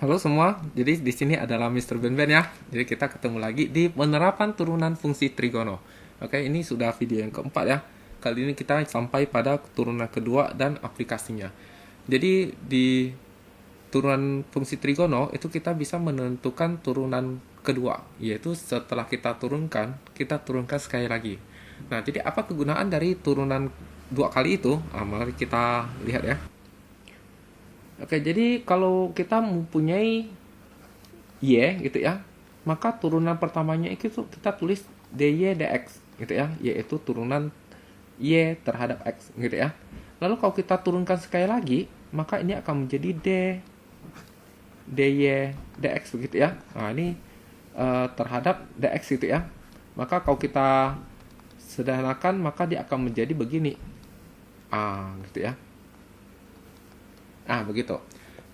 Halo semua, jadi di sini adalah Mr. Ben ya. Jadi kita ketemu lagi di penerapan turunan fungsi trigono. Oke, ini sudah video yang keempat ya. Kali ini kita sampai pada turunan kedua dan aplikasinya. Jadi di turunan fungsi trigono itu kita bisa menentukan turunan kedua, yaitu setelah kita turunkan sekali lagi. Nah, jadi apa kegunaan dari turunan dua kali itu? Mari kita lihat ya. Oke, jadi kalau kita mempunyai Y gitu ya, maka turunan pertamanya itu kita tulis dy dx gitu ya, yaitu turunan Y terhadap X gitu ya. Lalu kalau kita turunkan sekali lagi, maka ini akan menjadi dy dx begitu ya. Nah, ini terhadap dx gitu ya. Maka kalau kita sederhanakan, maka dia akan menjadi begini. Gitu ya. Begitu.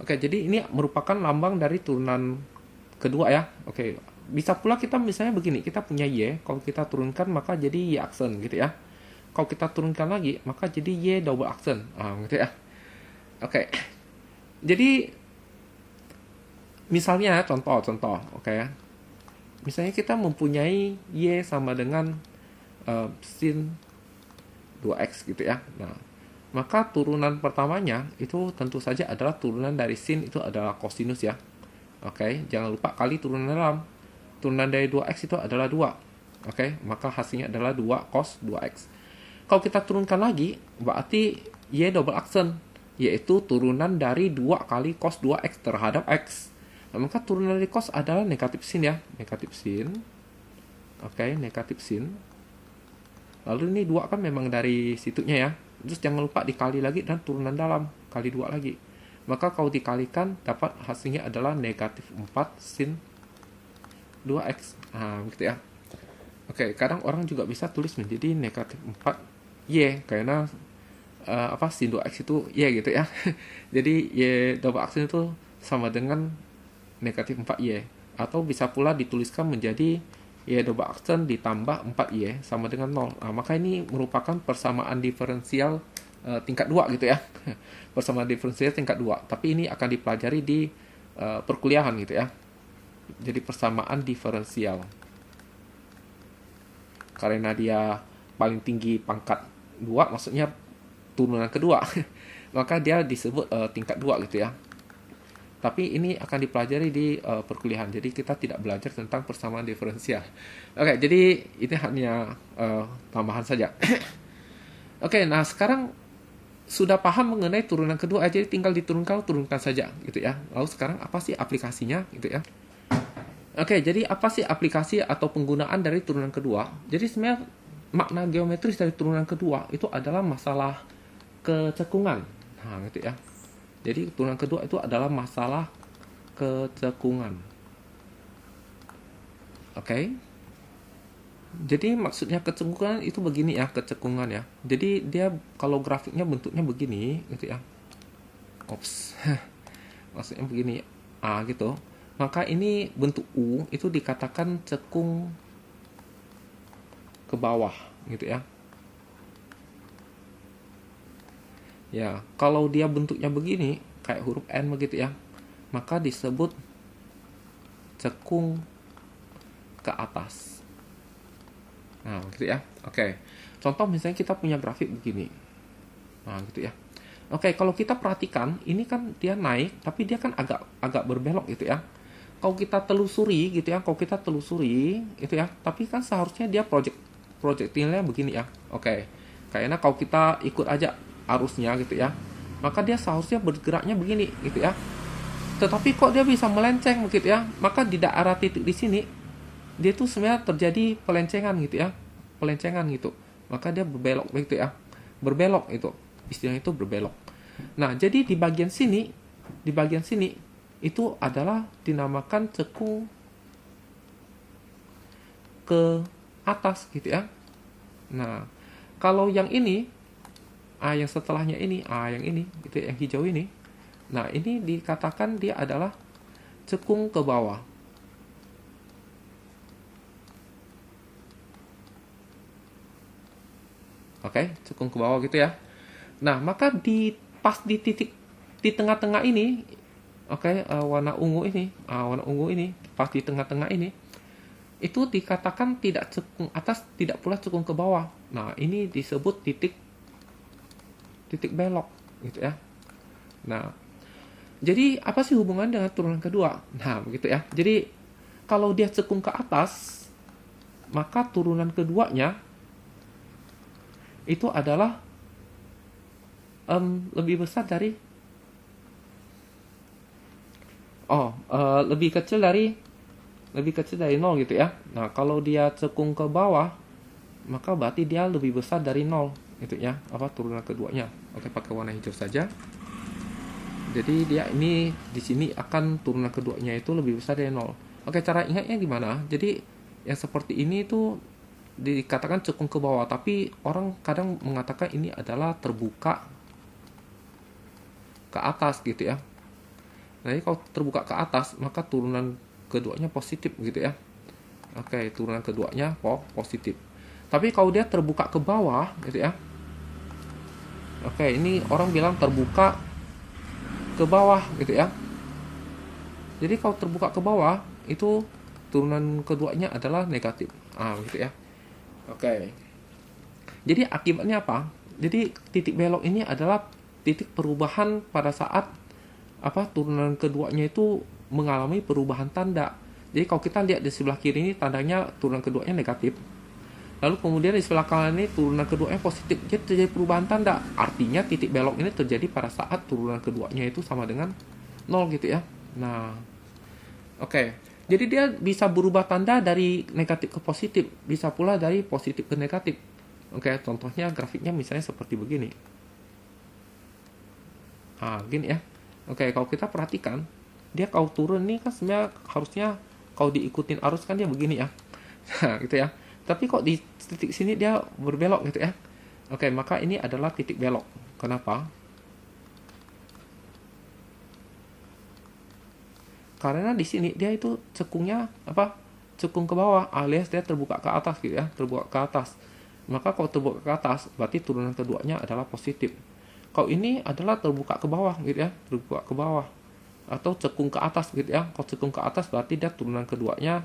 Oke, jadi ini merupakan lambang dari turunan kedua ya. Oke, bisa pula kita misalnya begini, kita punya Y, kalau kita turunkan maka jadi Y aksen gitu ya. Kalau kita turunkan lagi, maka jadi Y double aksen. Gitu ya. Oke. Jadi misalnya contoh, oke ya. Misalnya kita mempunyai Y sama dengan sin 2x gitu ya. Nah, maka turunan pertamanya itu tentu saja adalah turunan dari sin itu adalah kosinus ya. Oke, jangan lupa kali turunan dalam. Turunan dari 2x itu adalah 2. Oke, maka hasilnya adalah 2 cos 2x. Kalau kita turunkan lagi, berarti y double aksen, yaitu turunan dari 2 kali cos 2x terhadap x. Nah, maka turunan dari cos adalah negatif sin ya. Negatif sin. Oke, negatif sin. Lalu ini 2 kan memang dari situnya ya. Terus jangan lupa dikali lagi dan turunan dalam, kali 2 lagi. Maka kalau dikalikan dapat hasilnya adalah negatif 4 sin 2x. Gitu ya. Oke, kadang orang juga bisa tulis menjadi negatif 4y karena sin 2x itu y gitu ya. Jadi y double aksen itu sama dengan negatif 4y. Atau bisa pula dituliskan menjadi y double aksen ditambah 4y sama dengan 0. Maka ini merupakan persamaan diferensial tingkat 2 gitu ya. Persamaan diferensial tingkat 2. Tapi ini akan dipelajari di perkuliahan gitu ya. Jadi persamaan diferensial. Karena dia paling tinggi pangkat 2, maksudnya turunan kedua. Maka dia disebut tingkat 2 gitu ya. Tapi ini akan dipelajari di perkuliahan. Jadi kita tidak belajar tentang persamaan diferensial. Oke, jadi ini hanya tambahan saja. Oke, nah sekarang sudah paham mengenai turunan kedua, jadi tinggal turunkan saja gitu ya. Lalu sekarang apa sih aplikasinya gitu ya? Oke, jadi apa sih aplikasi atau penggunaan dari turunan kedua? Jadi sebenarnya makna geometris dari turunan kedua itu adalah masalah kecekungan. Gitu ya. Jadi turunan kedua itu adalah masalah kecekungan. Oke. Jadi maksudnya kecekungan itu begini ya, kecekungan ya. Jadi dia kalau grafiknya bentuknya begini gitu ya. Ops. Maksudnya begini. Gitu. Maka ini bentuk U itu dikatakan cekung ke bawah gitu ya. Ya, kalau dia bentuknya begini, kayak huruf N begitu ya, maka disebut cekung ke atas. Nah, gitu ya. Oke. Contoh misalnya kita punya grafik begini. Nah, gitu ya. Oke, kalau kita perhatikan, ini kan dia naik, tapi dia kan agak berbelok gitu ya. Kalau kita telusuri gitu ya, gitu ya, tapi kan seharusnya dia projectile-nya begini ya. Oke. Kayaknya kalau kita ikut aja arusnya gitu ya, maka dia seharusnya bergeraknya begini gitu ya. Tetapi kok dia bisa melenceng begitu ya? Maka di daerah titik di sini dia tuh sebenarnya terjadi pelencengan gitu ya, pelencengan gitu. Maka dia berbelok begitu ya, berbelok itu istilahnya itu berbelok. Nah, jadi di bagian sini itu adalah dinamakan cekung ke atas gitu ya. Nah, kalau yang ini yang setelahnya ini, yang ini, gitu, yang hijau ini. Nah, ini dikatakan dia adalah cekung ke bawah. Oke, cekung ke bawah gitu ya. Nah, maka pas di titik di tengah-tengah ini, Oke, warna ungu ini pas di tengah-tengah ini itu dikatakan tidak cekung atas, tidak pula cekung ke bawah. Nah, ini disebut titik belok gitu ya. Nah, jadi apa sih hubungan dengan turunan kedua? Nah, begitu ya. Jadi kalau dia cekung ke atas, maka turunan keduanya itu adalah lebih besar dari lebih kecil dari 0 gitu ya. Nah, kalau dia cekung ke bawah, maka berarti dia lebih besar dari 0 gitu ya. Turunan keduanya. Oke, pakai warna hijau saja. Jadi dia ini di sini akan turunan keduanya itu lebih besar dari 0. Oke, cara ingatnya gimana? Jadi yang seperti ini itu dikatakan cekung ke bawah, tapi orang kadang mengatakan ini adalah terbuka ke atas gitu ya. Nah, jadi kalau terbuka ke atas, maka turunan keduanya positif gitu ya. Oke, turunan keduanya positif. Tapi kalau dia terbuka ke bawah gitu ya. Oke, ini orang bilang terbuka ke bawah gitu ya. Jadi kalau terbuka ke bawah, itu turunan keduanya adalah negatif. Gitu ya. Oke. Jadi akibatnya apa? Jadi titik belok ini adalah titik perubahan pada saat turunan keduanya itu mengalami perubahan tanda. Jadi kalau kita lihat di sebelah kiri ini tandanya turunan keduanya negatif. Lalu kemudian di sebelah kanan ini turunan keduanya positif. Jadi terjadi perubahan tanda. Artinya titik belok ini terjadi pada saat turunan keduanya itu sama dengan 0 gitu ya. Nah, oke. Jadi dia bisa berubah tanda dari negatif ke positif, bisa pula dari positif ke negatif. Oke, contohnya grafiknya misalnya seperti begini. Gini ya. Oke, kalau kita perhatikan, dia kalau turun nih kan sebenarnya harusnya kalau diikutin arus kan dia begini ya. Nah, gitu ya. Tapi kok di titik sini dia berbelok gitu ya. Oke, maka ini adalah titik belok. Kenapa? Karena di sini dia itu cekungnya cekung ke bawah, alias dia terbuka ke atas gitu ya, terbuka ke atas. Maka kalau terbuka ke atas, berarti turunan keduanya adalah positif. Kalau ini adalah terbuka ke bawah gitu ya, terbuka ke bawah atau cekung ke atas gitu ya. Kalau cekung ke atas berarti dia turunan keduanya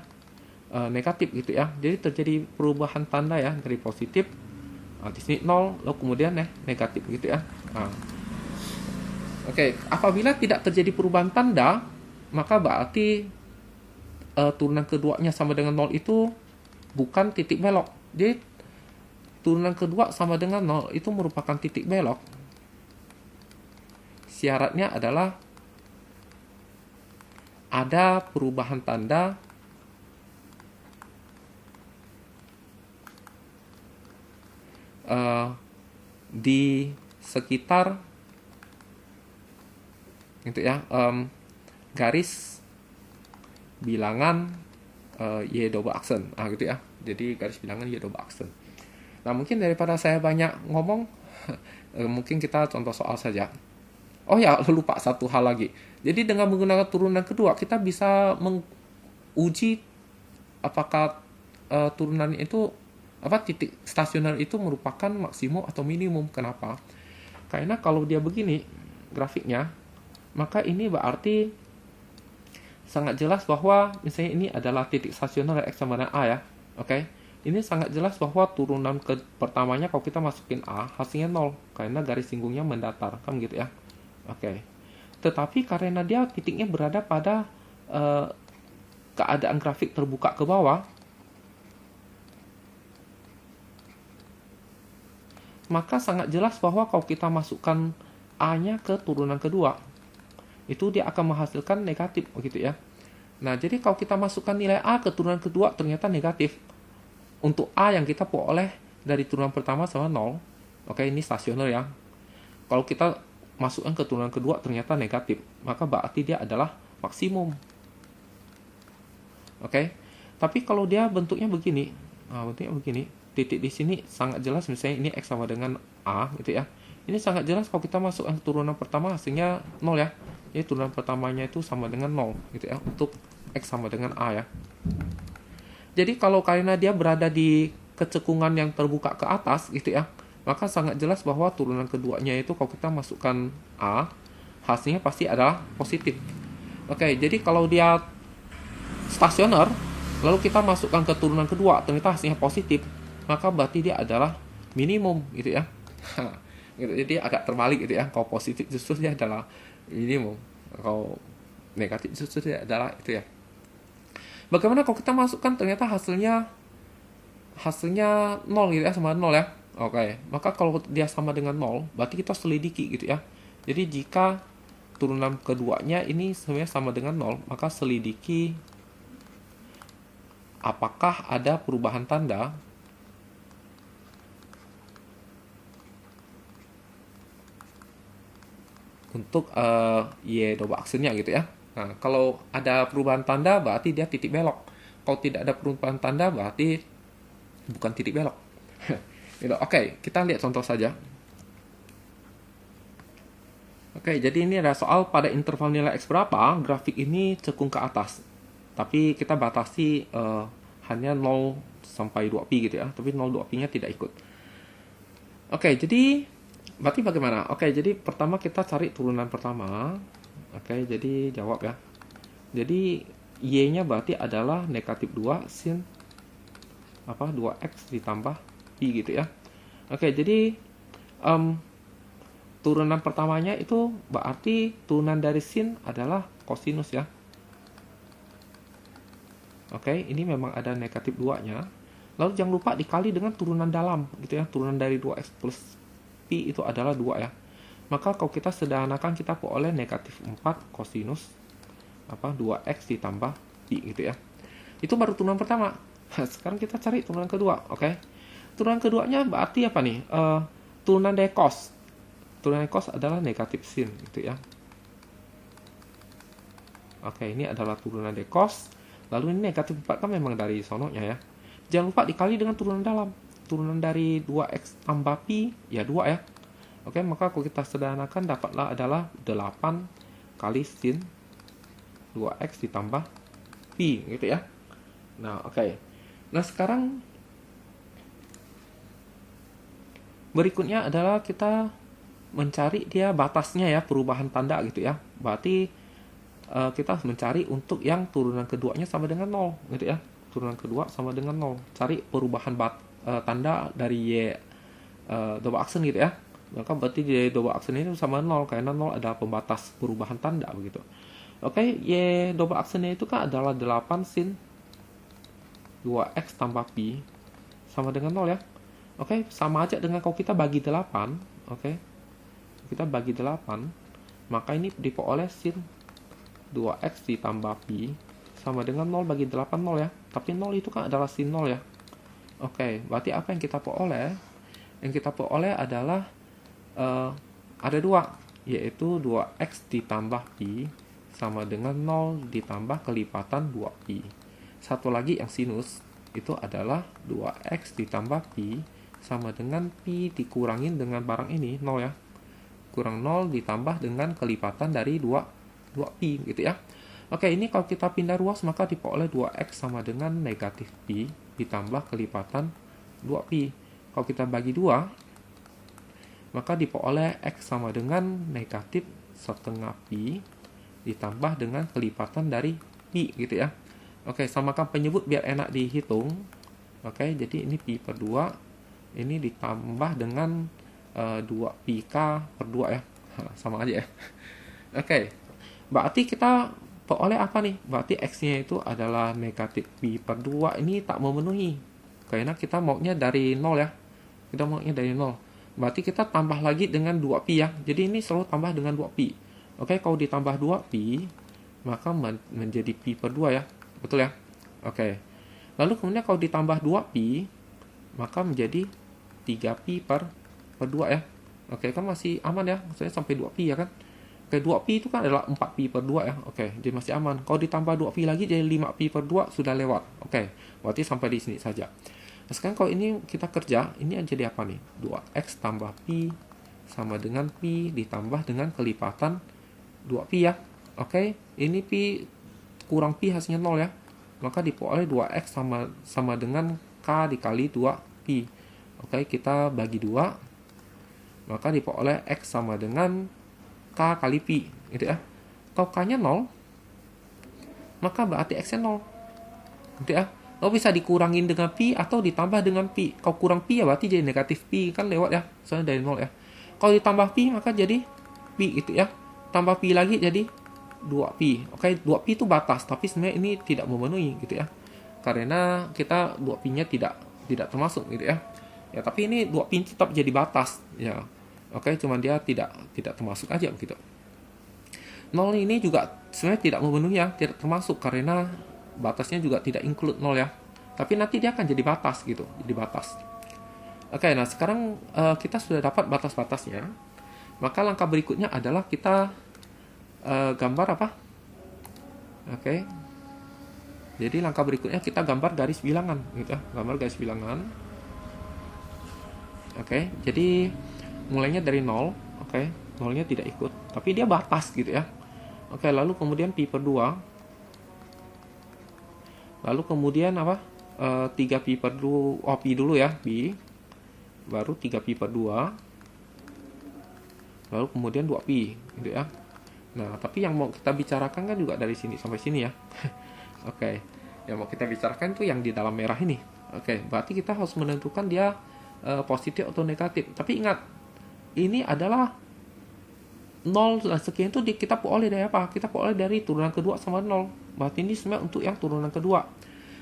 negatif gitu ya. Jadi terjadi perubahan tanda ya dari positif di sini 0 lalu kemudian negatif gitu ya. Oke, apabila tidak terjadi perubahan tanda, maka berarti turunan keduanya sama dengan 0 itu bukan titik belok. Jadi turunan kedua sama dengan 0 itu merupakan titik belok. Syaratnya adalah ada perubahan tanda di sekitar gitu ya, garis bilangan Y double aksen gitu ya. Jadi garis bilangan Y double aksen. Nah, mungkin daripada saya banyak ngomong mungkin kita contoh soal saja. Oh ya, lupa satu hal lagi. Jadi dengan menggunakan turunan kedua kita bisa menguji apakah turunan itu titik stasioner itu merupakan maksimum atau minimum. Kenapa? Karena kalau dia begini grafiknya, maka ini berarti sangat jelas bahwa misalnya ini adalah titik stasioner X sama dengan A ya. Oke. Ini sangat jelas bahwa turunan pertamanya kalau kita masukin A hasilnya 0 karena garis singgungnya mendatar kan gitu ya. Oke. Tetapi karena dia titiknya berada pada keadaan grafik terbuka ke bawah, maka sangat jelas bahwa kalau kita masukkan A-nya ke turunan kedua, itu dia akan menghasilkan negatif begitu ya. Nah, jadi kalau kita masukkan nilai A ke turunan kedua ternyata negatif. Untuk A yang kita peroleh dari turunan pertama sama 0. Oke, ini stasioner ya. Kalau kita masukkan ke turunan kedua ternyata negatif, maka berarti dia adalah maksimum. Oke. Tapi kalau dia bentuknya begini, titik di sini sangat jelas misalnya ini X sama dengan A gitu ya. Ini sangat jelas kalau kita masukkan ke turunan pertama hasilnya 0 ya. Jadi turunan pertamanya itu sama dengan 0 gitu ya untuk X sama dengan A ya. Jadi kalau karena dia berada di kecekungan yang terbuka ke atas gitu ya, maka sangat jelas bahwa turunan keduanya itu kalau kita masukkan A, hasilnya pasti adalah positif. Oke, jadi kalau dia stasioner, lalu kita masukkan ke turunan kedua, ternyata hasilnya positif, maka berarti dia adalah minimum gitu ya. Gitu, jadi agak terbalik gitu ya. Kalau positif justru dia adalah minimum, kalau negatif justru dia adalah itu ya. Bagaimana kalau kita masukkan ternyata hasilnya nol gitu ya, sama nol ya. Oke, maka kalau dia sama dengan nol, berarti kita selidiki gitu ya. Jadi jika turunan keduanya ini sebenarnya sama dengan nol, maka selidiki apakah ada perubahan tanda untuk Y double aksennya gitu ya. Nah, kalau ada perubahan tanda berarti dia titik belok. Kalau tidak ada perubahan tanda berarti bukan titik belok. Gitu. Oke, kita lihat contoh saja. Oke, jadi ini ada soal pada interval nilai X berapa, grafik ini cekung ke atas. Tapi kita batasi hanya 0 sampai 2pi gitu ya. Tapi 0, 2pi-nya tidak ikut. Oke, jadi berarti bagaimana? Oke, jadi pertama kita cari turunan pertama. Oke, jadi jawab ya. Jadi Y-nya berarti adalah negatif 2 sin 2X ditambah Pi gitu ya. Oke, jadi turunan pertamanya itu berarti turunan dari sin adalah kosinus ya. Oke, ini memang ada negatif 2-nya. Lalu jangan lupa dikali dengan turunan dalam gitu ya. Turunan dari 2X plus Pi itu adalah 2 ya. Maka kalau kita sederhanakan kita peroleh negatif 4 kosinus 2X ditambah Pi gitu ya. Itu baru turunan pertama. Sekarang kita cari turunan kedua, oke? Turunan keduanya berarti apa nih? Turunan dari cos. Turunan dari cos adalah negatif sin gitu ya. Oke, ini adalah turunan dari cos. Lalu ini negatif 4 kan memang dari sononya ya. Jangan lupa dikali dengan turunan dalam. Turunan dari 2X tambah Pi, ya 2 ya. Oke, maka kalau kita sederhanakan dapatlah adalah 8 kali sin 2X ditambah Pi gitu ya. Nah, oke. Nah, sekarang berikutnya adalah kita mencari dia batasnya ya, perubahan tanda gitu ya. Berarti kita harus mencari untuk yang turunan keduanya sama dengan 0 gitu ya. Turunan kedua sama dengan 0. Cari perubahan tanda dari Y double aksen gitu ya. Maka berarti Y double aksen ini sama 0 karena 0 adalah pembatas perubahan tanda begitu. Oke, Y double aksennya itu kan adalah 8 sin 2X tambah Pi sama dengan 0 ya. Oke, sama aja dengan kalau kita bagi 8. Oke, kita bagi 8, maka ini diperoleh sin 2X ditambah Pi sama dengan 0 bagi 8, 0 ya. Tapi 0 itu kan adalah sin 0 ya. Oke, berarti apa yang kita peroleh? Yang kita peroleh adalah ada 2, yaitu 2X ditambah Pi sama dengan 0 ditambah kelipatan 2Pi. Satu lagi yang sinus, itu adalah 2X ditambah Pi sama dengan Pi dikurangin dengan barang ini, 0 ya. Kurang 0 ditambah dengan kelipatan dari 2Pi gitu ya. Oke, ini kalau kita pindah ruas maka diperoleh 2X sama dengan negatif Pi ditambah kelipatan 2Pi. Kalau kita bagi 2, maka diperoleh X sama dengan negatif setengah Pi ditambah dengan kelipatan dari Pi gitu ya. Oke, samakan penyebut biar enak dihitung. Oke, jadi ini Pi per 2, ini ditambah dengan 2πk per 2 ya. Sama aja ya. Oke, berarti kita peroleh apa nih? Berarti X-nya itu adalah negatif Pi per 2. Ini tak memenuhi. Karena kita maunya dari 0 ya. Kita maunya dari 0. Berarti kita tambah lagi dengan 2Pi ya. Jadi ini selalu tambah dengan 2Pi. Oke, kalau ditambah 2Pi, maka menjadi Pi per 2 ya. Betul ya? Oke. Lalu kemudian kalau ditambah 2Pi, maka menjadi 3Pi per 2 ya. Oke, kan masih aman ya. Maksudnya sampai 2Pi ya kan. Oke, 2Pi itu kan adalah 4Pi per 2 ya. Oke, jadi masih aman. Kalau ditambah 2Pi lagi jadi 5Pi per 2 sudah lewat. Oke, berarti sampai di sini saja. Nah, sekarang kalau ini kita kerja, ini jadi apa nih? 2X tambah Pi sama dengan Pi ditambah dengan kelipatan 2Pi ya. Oke, ini Pi kurang Pi hasilnya 0 ya. Maka diperoleh 2X sama dengan K dikali 2Pi. Oke, kita bagi 2. Maka diperoleh X sama dengan K kali Pi gitu ya. Kalau K-nya 0, maka berarti X-nya 0. Gitu ya. Kalau bisa dikurangin dengan pi atau ditambah dengan pi. Kalau kurang pi ya berarti jadi negatif pi, kan lewat ya, soalnya dari 0 ya. Kalau ditambah pi maka jadi pi gitu ya. Tambah pi lagi jadi 2pi. Oke, 2pi itu batas, tapi sebenarnya ini tidak memenuhi gitu ya. Karena kita 2pi-nya tidak termasuk gitu ya. Ya, tapi ini 2pi tetap jadi batas ya. Oke, cuman dia tidak termasuk aja begitu. 0 ini juga sebenarnya tidak memenuhi ya, tidak termasuk karena batasnya juga tidak include 0 ya. Tapi nanti dia akan jadi batas gitu, jadi batas. Oke, nah sekarang kita sudah dapat batas-batasnya. Maka langkah berikutnya adalah kita gambar apa? Oke. Jadi langkah berikutnya kita gambar garis bilangan gitu ya, gambar garis bilangan. Oke, jadi mulainya dari 0, oke. 0-nya tidak ikut, tapi dia batas gitu ya. Oke, lalu kemudian pi per 2. Lalu kemudian apa? 3 pi per 2, pi dulu ya, pi. Baru 3 pi per 2. Lalu kemudian 2 pi gitu ya. Nah, tapi yang mau kita bicarakan kan juga dari sini sampai sini ya. Oke, yang mau kita bicarakan itu yang di dalam merah ini. Oke, berarti kita harus menentukan dia positif atau negatif. Tapi ingat, ini adalah 0 dan sekian itu kita peroleh dari apa? Kita peroleh dari turunan kedua sama 0. Berarti ini sebenarnya untuk yang turunan kedua.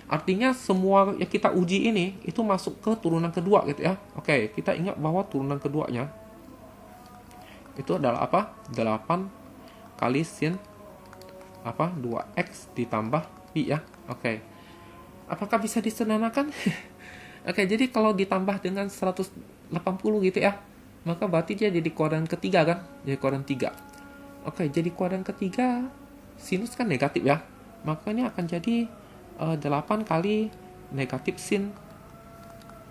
Artinya semua yang kita uji ini itu masuk ke turunan kedua gitu ya. Oke, kita ingat bahwa turunan keduanya itu adalah apa? 8 kali sin apa? 2x ditambah pi ya. Oke. Apakah bisa disederhanakan? Oke, jadi kalau ditambah dengan 180 gitu ya, maka berarti dia jadi kuadran ketiga kan? Jadi kuadran 3. Oke, jadi kuadran ketiga sinus kan negatif ya. Maka ini akan jadi 8 kali negatif sin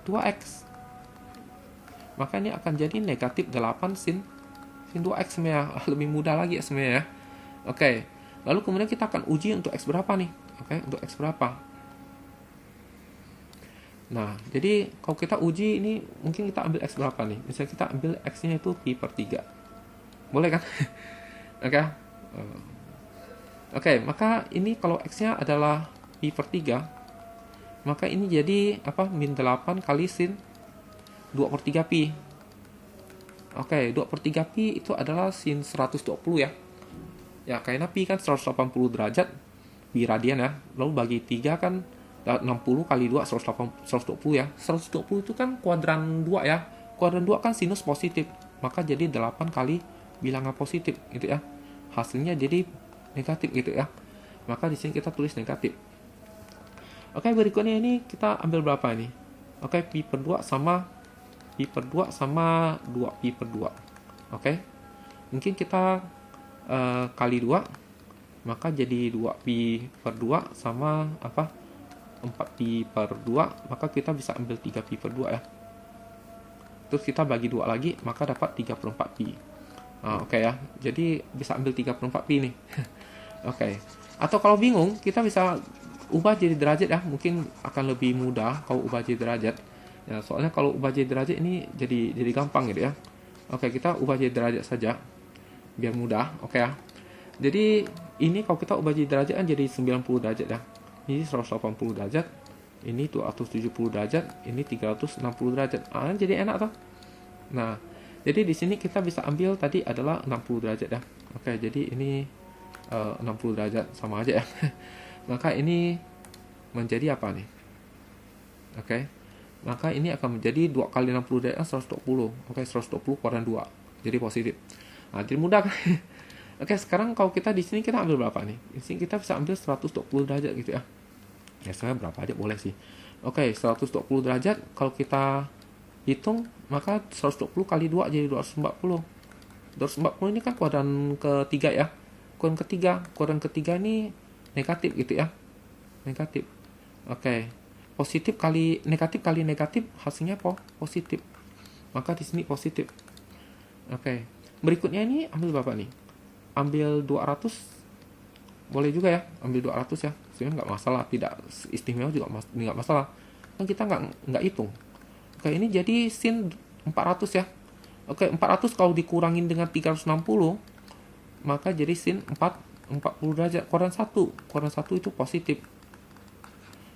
2x. Maka ini akan jadi negatif 8 sin 2x sebenarnya. Lebih mudah lagi ya sebenarnya ya. Oke, lalu kemudian kita akan uji untuk x berapa nih? Oke, untuk x berapa? Nah, jadi kalau kita uji ini mungkin kita ambil x berapa nih? Misalnya kita ambil x-nya itu pi per 3. Boleh kan? Oke. Oke, maka ini kalau x-nya adalah pi per 3, maka ini jadi apa? Min 8 kali sin 2 per 3 pi. Oke, 2 per 3 pi itu adalah sin 120 ya. Ya, karena pi kan 180 derajat, pi radian ya. Lalu bagi 3 kan 60 kali 2, 120 ya. 120 itu kan kuadran 2 ya. Kuadran 2 kan sinus positif. Maka jadi 8 kali bilangan positif gitu ya. Hasilnya jadi negatif gitu ya. Maka di sini kita tulis negatif. Oke, berikutnya ini kita ambil berapa ini? Oke, pi per 2 sama 2 pi per 2. Oke. Mungkin kita kali 2, maka jadi 2 pi per 2 sama apa? 4 pi per 2, maka kita bisa ambil 3 pi per 2 ya. Terus kita bagi 2 lagi, maka dapat 34 pi. Oke ya, jadi bisa ambil 34 pi nih. Oke. Atau kalau bingung, kita bisa ubah jadi derajat ya, mungkin akan lebih mudah kalau ubah jadi derajat. Ya, soalnya kalau ubah jadi derajat ini jadi gampang gitu ya. Oke, kita ubah jadi derajat saja, biar mudah. Oke ya. Jadi ini kalau kita ubah jadi derajat kan jadi 90 derajat ya. Ini 180 derajat, ini 270 derajat, ini 360 derajat. Jadi enak toh. Nah, jadi di sini kita bisa ambil tadi adalah 60 derajat ya. Oke, jadi ini 60 derajat sama aja ya. Maka ini menjadi apa nih? Oke. Maka ini akan menjadi 2 kali 60 derajat 120. Oke, 120 kuadran 2. Jadi positif. Nah, jadi mudah kan? Oke, sekarang kalau kita di sini kita ambil berapa nih? Di sini kita bisa ambil 120 derajat gitu ya. Ya, sebenarnya berapa aja boleh sih. Oke, 120 derajat kalau kita hitung, maka 120 kali 2 jadi 240. 240 ini kan kuadran ketiga ya. Kuadran ketiga ini negatif gitu ya. Negatif. Oke. Positif kali negatif hasilnya positif. Maka di sini positif. Oke. Berikutnya ini ambil berapa nih? Ambil 200, boleh juga ya, ambil 200 ya, sebenarnya nggak masalah, tidak istimewa juga nggak masalah, kan kita nggak hitung. Oke, ini jadi sin 400 ya. Oke, 400 kalau dikurangin dengan 360, maka jadi sin 4 40 derajat. Kuadran 1 itu positif.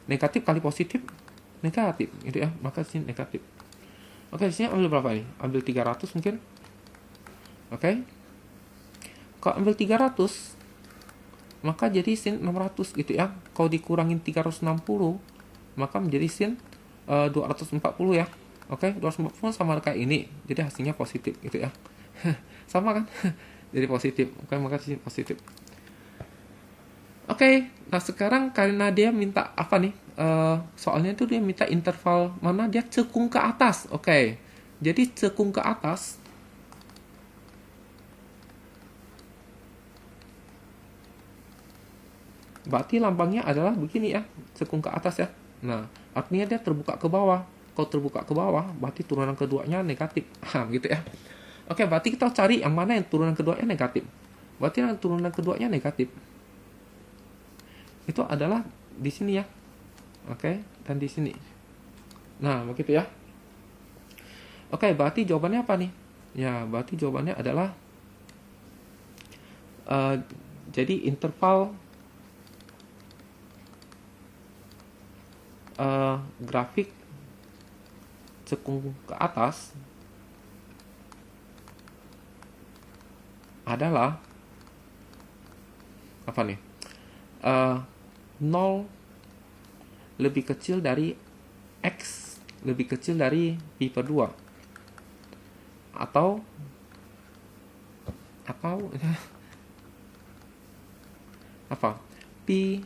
Negatif kali positif, negatif, gitu ya. Maka sin negatif. Oke, di sini ambil berapa nih? Ambil 300 mungkin. Oke. Kalau ambil 300, maka jadi sin 600 gitu ya. Kalau dikurangin 360, maka menjadi sin 240 ya. Oke, 240 sama kayak ini. Jadi hasilnya positif gitu ya. Sama kan? Jadi positif. Oke, maka sin positif. Oke, nah sekarang karena dia minta apa nih? Soalnya itu dia minta interval mana dia cekung ke atas. Oke, jadi cekung ke atas. Berarti lambangnya adalah begini ya, cekung ke atas ya. Nah, artinya dia terbuka ke bawah. Kalau terbuka ke bawah, berarti turunan keduanya negatif. Gitu ya. Oke, berarti kita cari yang mana yang turunan keduanya negatif. Berarti yang turunan keduanya negatif itu adalah di sini ya. Oke, dan di sini. Nah, begitu ya. Oke, berarti jawabannya apa nih? Ya, berarti jawabannya adalah jadi interval grafik cekung ke atas adalah apa nih? 0 lebih kecil dari X lebih kecil dari pi per 2 atau apa? Pi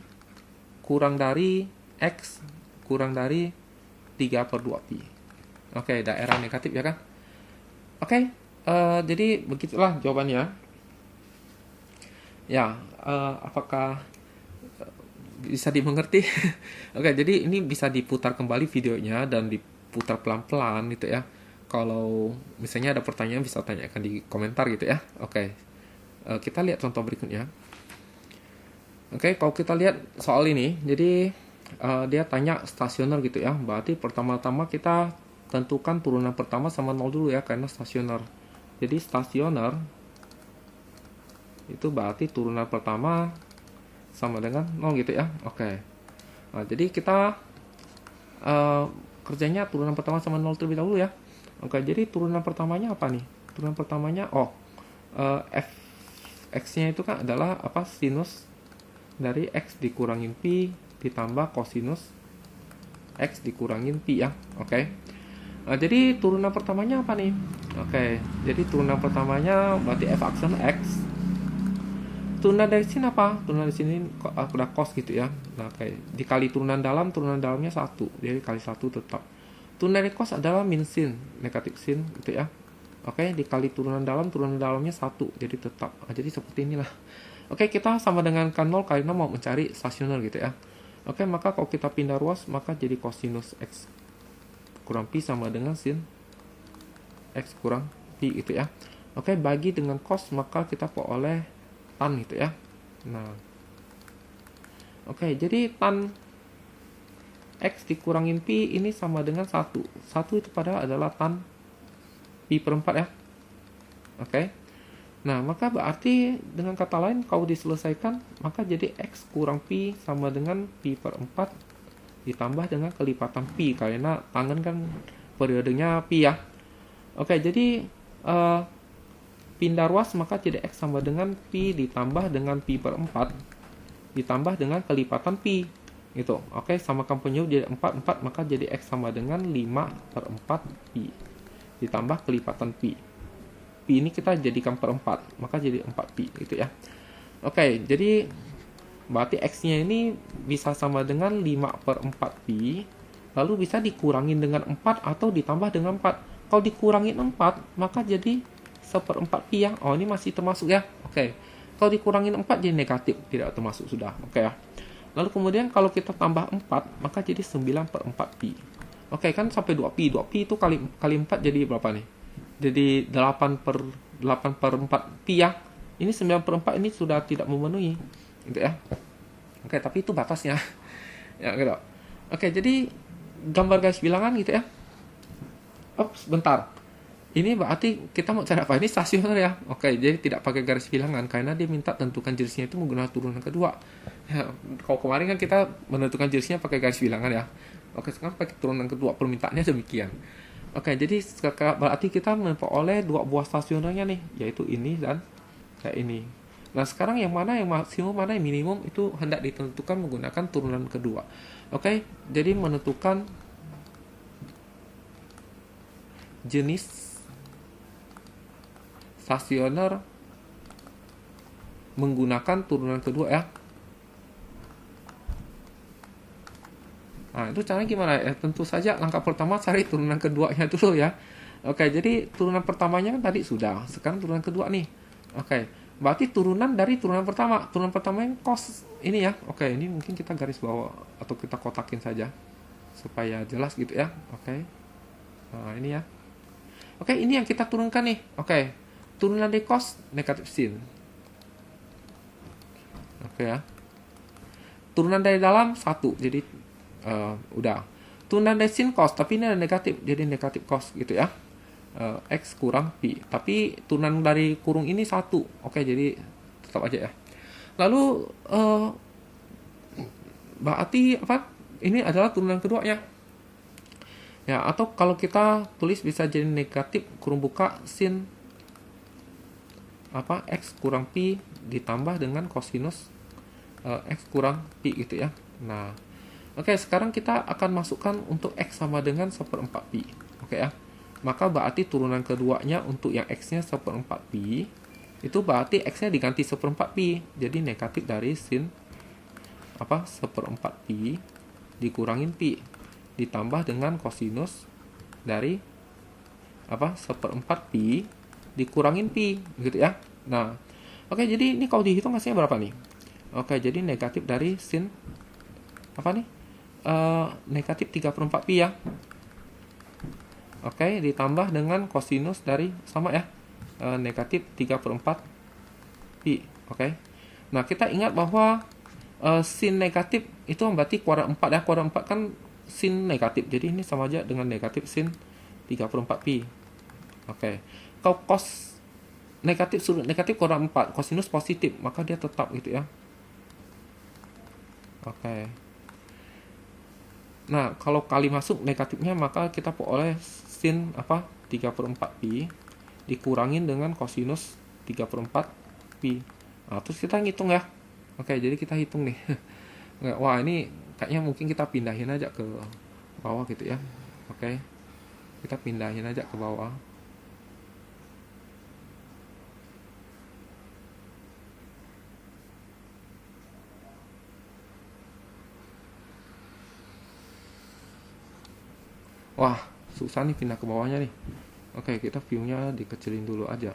kurang dari X kurang dari 3 per 2 pi. Oke, daerah negatif ya kan? Oke, jadi begitulah jawabannya. Ya, apakah bisa dimengerti? Oke, jadi ini bisa diputar kembali videonya dan diputar pelan-pelan gitu ya. Kalau misalnya ada pertanyaan bisa tanyakan di komentar gitu ya. Oke, kita lihat contoh berikutnya. Oke, kalau kita lihat soal ini, jadi dia tanya stasioner gitu ya. Berarti pertama-tama kita tentukan turunan pertama sama 0 dulu ya, karena stasioner. Jadi stasioner itu berarti turunan pertama sama dengan 0 gitu ya. Oke. Nah, jadi kita kerjanya turunan pertama sama 0 terlebih dahulu ya. Oke, jadi turunan pertamanya apa nih? Turunan pertamanya f x-nya itu kan adalah apa? Sinus dari x dikurangin pi ditambah kosinus x dikurangin pi ya. Oke. Nah, jadi turunan pertamanya apa nih? Oke, jadi turunan pertamanya berarti f aksen x. Turunan dari sini apa? Turunan dari sini udah cos gitu ya. Nah, kayak dikali turunan dalamnya 1. Jadi kali 1 tetap. Turunan dari cos adalah min sin, negatif sin gitu ya. Oke, dikali turunan dalamnya 1. Jadi tetap. Nah, jadi seperti inilah. Oke, kita sama dengan kan 0 karena mau mencari stasioner gitu ya. Oke, maka kalau kita pindah ruas, maka jadi kosinus x kurang pi sama dengan sin x kurang pi gitu ya. Oke, bagi dengan cos, maka kita peroleh tan gitu ya. Nah, oke, jadi tan x dikurangin pi ini sama dengan 1. 1 itu padahal adalah tan pi per 4 ya. Oke. Nah, maka berarti dengan kata lain kalau diselesaikan, maka jadi x kurang pi sama dengan pi per 4 ditambah dengan kelipatan pi, karena tangen kan periodenya pi ya. Oke, jadi pindah ruas maka jadi x sama dengan pi ditambah dengan pi per 4 ditambah dengan kelipatan pi gitu. Oke, samakan penyebut jadi 4 maka jadi x sama dengan 5 per 4 pi ditambah kelipatan pi. Pi ini kita jadikan per 4 maka jadi 4 pi gitu ya. Oke, jadi berarti x-nya ini bisa sama dengan 5 per 4 pi, lalu bisa dikurangin dengan 4 atau ditambah dengan 4. Kalau dikurangin 4 maka jadi 1/4 pi ya. Oh, ini masih termasuk ya. Oke. Kalau dikurangin 4 jadi negatif, tidak termasuk sudah. Oke ya. Lalu kemudian kalau kita tambah 4, maka jadi 9/4 pi. Oke, kan sampai 2 pi. 2 pi itu kali 4 jadi berapa nih? Jadi 8/4 pi ya. Ini 9/4 ini sudah tidak memenuhi. Gitu ya. Oke, tapi itu batasnya. Ya, gitu. Oke, jadi gambar garis bilangan gitu ya. Bentar. Ini berarti kita mau cari apa? Ini stasioner ya. Oke, jadi tidak pakai garis bilangan karena dia minta tentukan jenisnya itu menggunakan turunan kedua. Ya, kalau kemarin kan kita menentukan jenisnya pakai garis bilangan ya. Oke, sekarang pakai turunan kedua, permintaannya demikian. Oke, jadi berarti kita memperoleh dua buah stasionernya nih, yaitu ini dan kayak ini. Nah, sekarang yang mana yang maksimum, mana yang minimum itu hendak ditentukan menggunakan turunan kedua. Oke, jadi menentukan jenis stasioner menggunakan turunan kedua ya. Nah, itu caranya gimana ya? Tentu saja langkah pertama cari turunan keduanya dulu ya. Oke, jadi turunan pertamanya kan tadi sudah. Sekarang turunan kedua nih. Oke, berarti turunan dari turunan pertama. Turunan pertama yang cos ini ya. Oke, ini mungkin kita garis bawah atau kita kotakin saja supaya jelas gitu ya. Oke. Nah, ini ya. Oke, ini yang kita turunkan nih. Oke. Turunan dari cos negatif sin. Oke ya. Turunan dari dalam 1. Jadi udah. Turunan dari sin cos, tapi ini ada negatif. Jadi negatif cos gitu ya. X kurang pi. Tapi turunan dari kurung ini 1. Oke, jadi tetap aja ya. Lalu berarti apa? Ini adalah turunan keduanya. Ya, atau kalau kita tulis bisa jadi negatif kurung buka sin apa x kurang pi ditambah dengan kosinus x kurang pi gitu ya. Nah, oke, sekarang kita akan masukkan untuk x sama dengan 1/4 pi. Oke ya. Maka berarti turunan keduanya untuk yang x-nya 1/4 pi itu berarti x-nya diganti 1/4 pi. Jadi negatif dari sin apa 1/4 pi dikurangin pi ditambah dengan kosinus dari apa 1/4 pi dikurangin pi gitu ya. Nah, oke, jadi ini kalau dihitung hasilnya berapa nih? Oke, jadi negatif dari sin apa nih? Negatif 3/4 pi ya. Oke, ditambah dengan kosinus dari sama ya. Negatif 3/4 pi. Oke. Nah, kita ingat bahwa sin negatif itu berarti kuadrat 4 ya. Kuadrat 4 kan sin negatif. Jadi ini sama aja dengan negatif sin 3/4 pi. Oke. Kalau cos negatif kuadrat 4, kosinus positif, maka dia tetap gitu ya. Oke. Nah, kalau kali masuk negatifnya maka kita peroleh sin apa 3/4 pi dikurangin dengan kosinus 3/4 pi. Nah, terus kita ngitung ya. Oke, jadi kita hitung nih. Wah, ini kayaknya mungkin kita pindahin aja ke bawah gitu ya. Oke. Kita pindahin aja ke bawah. Wah, susah nih pindah ke bawahnya nih. Oke, kita view-nya dikecilin dulu aja.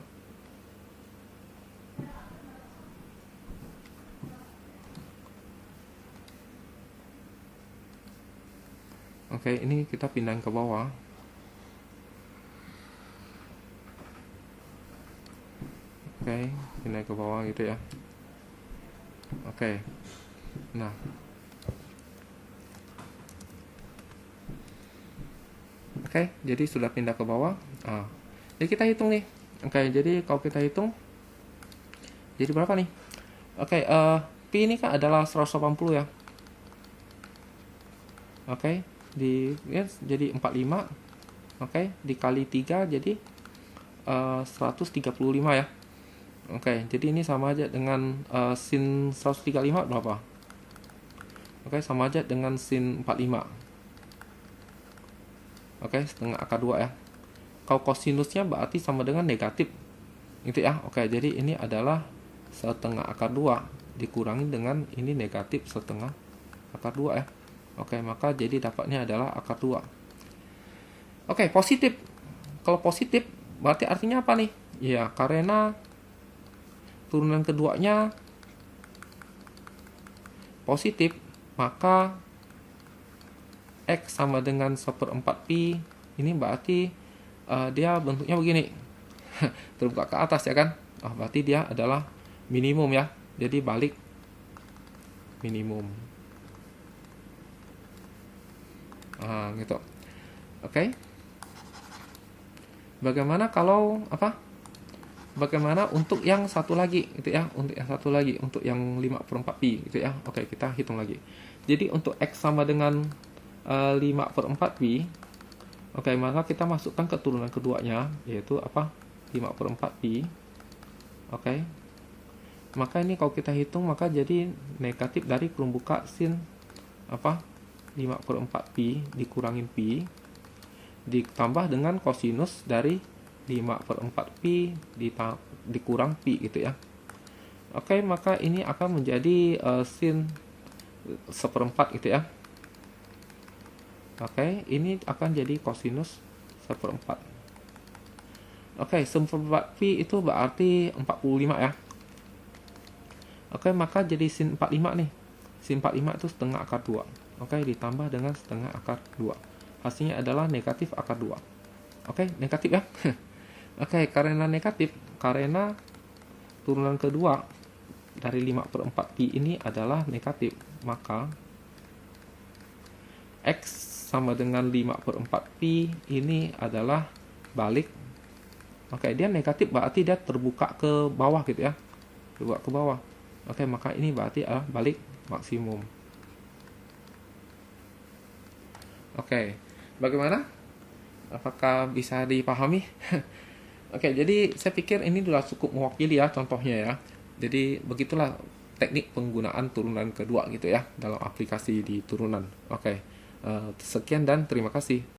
Oke, ini kita pindahin ke bawah. Oke, pindah ke bawah gitu ya. Oke. Nah. Oke, jadi sudah pindah ke bawah. Jadi kita hitung nih. Oke, jadi kalau kita hitung jadi berapa nih? Oke, pi ini kan adalah 180 ya. Oke, jadi 45. Oke, dikali 3 jadi 135 ya. Oke, jadi ini sama aja dengan sin 135 berapa? Oke, sama aja dengan sin 45. Oke, setengah akar 2 ya. Kalau kosinusnya berarti sama dengan negatif. Gitu ya. Oke, jadi ini adalah setengah akar 2 dikurangi dengan ini negatif setengah akar 2 ya. Oke, maka jadi dapatnya adalah akar 2. Oke, positif. Kalau positif berarti artinya apa nih? Ya, karena turunan keduanya positif, maka X sama dengan 1/4 pi. Ini berarti dia bentuknya begini. Terbuka ke atas ya kan. Berarti dia adalah minimum ya. Jadi balik minimum. Gitu. Oke. Bagaimana kalau bagaimana untuk yang satu lagi gitu ya, untuk yang 5/4 pi gitu ya. Oke, kita hitung lagi. Jadi untuk X sama dengan 5/4 pi. Oke, maka kita masukkan ke turunan keduanya, yaitu 5/4 pi. Oke. Maka ini kalau kita hitung, maka jadi negatif dari kurung buka sin 5/4 pi dikurangin pi ditambah dengan kosinus dari 5/4 pi dikurang pi gitu ya. Oke, maka ini akan menjadi sin 1/4 gitu ya. Oke, ini akan jadi kosinus 1/4. Oke, 1/4 pi itu berarti 45 ya. Oke, maka jadi sin 45 nih. Sin 45 itu setengah akar 2. Oke, ditambah dengan setengah akar 2. Hasilnya adalah negatif akar 2. Oke, negatif ya. Oke, karena negatif, karena turunan kedua dari 5/4 pi ini adalah negatif, maka X sama dengan 5/4 pi ini adalah balik. Oke, dia negatif berarti dia terbuka ke bawah gitu ya. Terbuka ke bawah. Oke, maka ini berarti balik maksimum. Oke, bagaimana? Apakah bisa dipahami? Oke, jadi saya pikir ini sudah cukup mewakili ya contohnya ya. Jadi begitulah teknik penggunaan turunan kedua gitu ya dalam aplikasi di turunan. Oke, sekian dan terima kasih.